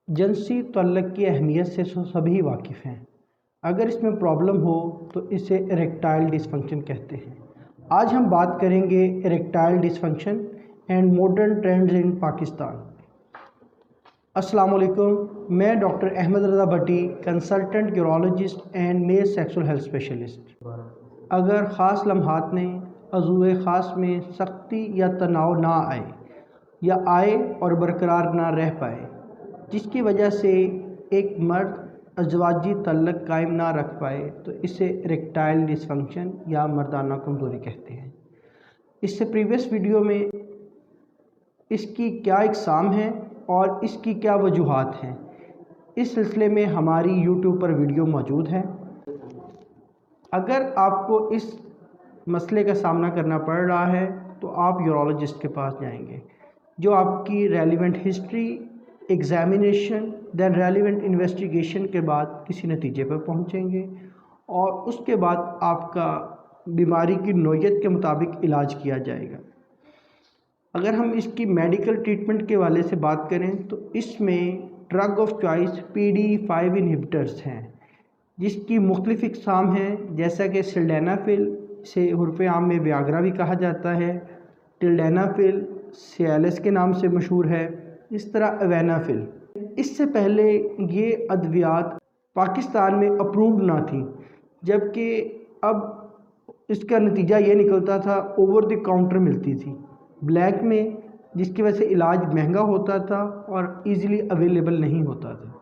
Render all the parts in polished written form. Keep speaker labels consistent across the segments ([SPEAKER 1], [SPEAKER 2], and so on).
[SPEAKER 1] जिनसी तअल्लुक़ की अहमियत से सभी वाकिफ़ हैं। अगर इसमें प्रॉब्लम हो तो इसे इरेक्टाइल डिसफंक्शन कहते हैं। आज हम बात करेंगे erectile dysfunction and modern trends in Pakistan. अस्सलाम वालेकुम, मैं doctor Ahmed Raza Bhatti, consultant urologist and male sexual health specialist. अगर ख़ास लम्हात में अज़ूए ख़ास में सख्ती या तनाव ना आए या आए और बरकरार ना रह पाए, जिसकी वजह से एक मर्द अज़वाजी तअल्लुक़ कायम ना रख पाए, तो इसे इरेक्टाइल डिसफंक्शन या मर्दाना कमज़ोरी कहते हैं। इससे प्रीवियस वीडियो में इसकी क्या इक़साम है और इसकी क्या वजूहात हैं, इस सिलसिले में हमारी यूट्यूब पर वीडियो मौजूद है। अगर आपको इस मसले का सामना करना पड़ रहा है तो आप यूरोलॉजिस्ट के पास जाएंगे, जो आपकी relevant history, examination, then relevant investigation के बाद किसी नतीजे पर पहुंचेंगे और उसके बाद आपका बीमारी की नौइयत के मुताबिक इलाज किया जाएगा। अगर हम इसकी मेडिकल ट्रीटमेंट के वाले से बात करें तो इसमें drug of choice PDE5 inhibitors हैं, जिसकी मुख्तलिफ़ इक़साम हैं, जैसा कि सिल्डेनाफिल, से उर्फ़े आम में वियाग्रा भी कहा जाता है, टिल्डेनाफिल सियालिस के नाम से मशहूर है, इस तरह एवेनाफिल। इससे पहले ये अद्वियात पाकिस्तान में अप्रूव्ड ना थी, जबकि अब इसका नतीजा ये निकलता था ओवर द काउंटर मिलती थी ब्लैक में, जिसकी वजह से इलाज महंगा होता था और इजीली अवेलेबल नहीं होता था।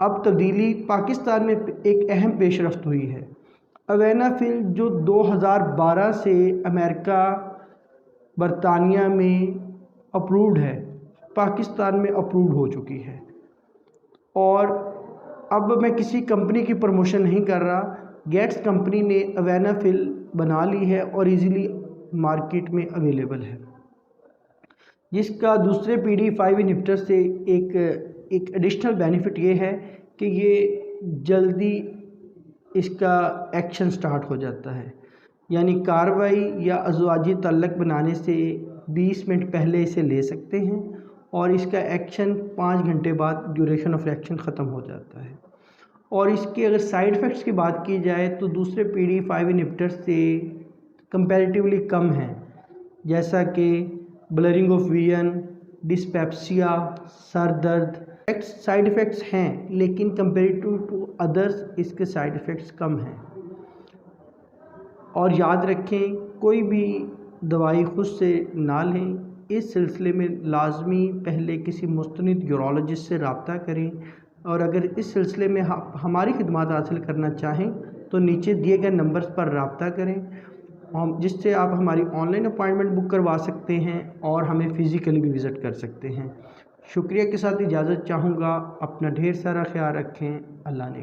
[SPEAKER 1] अब तब्दीली पाकिस्तान में एक अहम पेशरफ्त हुई है। एवेनाफिल जो 2012 से अमेरिका, बरतानिया में अप्रूव्ड है, पाकिस्तान में अप्रूव्ड हो चुकी है। और अब मैं किसी कंपनी की प्रमोशन नहीं कर रहा, गेट्स कंपनी ने एवेनाफिल बना ली है और इजीली मार्केट में अवेलेबल है, जिसका दूसरे PDE5 इनहिबिटर से एक एडिशनल बेनिफिट ये है कि ये जल्दी इसका एक्शन स्टार्ट हो जाता है, यानी कार्रवाई या अज़वाजी तअल्लुक़ बनाने से 20 मिनट पहले इसे ले सकते हैं और इसका एक्शन 5 घंटे बाद ड्यूरेशन ऑफ एक्शन ख़त्म हो जाता है। और इसके अगर साइड इफ़ेक्ट्स की बात की जाए तो दूसरे PDE5 इनहिबिटर से कंपैरेटिवली कम हैं, जैसा कि blurring of vision, dyspepsia, sir दर्द। साइड इफ़ेक्ट्स हैं, लेकिन कंपेरेटिव टू अदर्स इसके साइड इफ़ेक्ट्स कम हैं। और याद रखें, कोई भी दवाई खुद से ना लें, इस सिलसिले में लाजमी पहले किसी मुस्तनिद यूरोलॉजिस्ट से रब्ता करें। और अगर इस सिलसिले में हमारी खिदमत हासिल करना चाहें तो नीचे दिए गए नंबर्स पर रब्ता करें, जिससे आप हमारी ऑनलाइन अपॉइंटमेंट बुक करवा सकते हैं और हमें फ़िज़िकली भी विज़िट कर सकते हैं। शुक्रिया के साथ इजाज़त चाहूँगा। अपना ढेर सारा ख्याल रखें। अल्लाह ने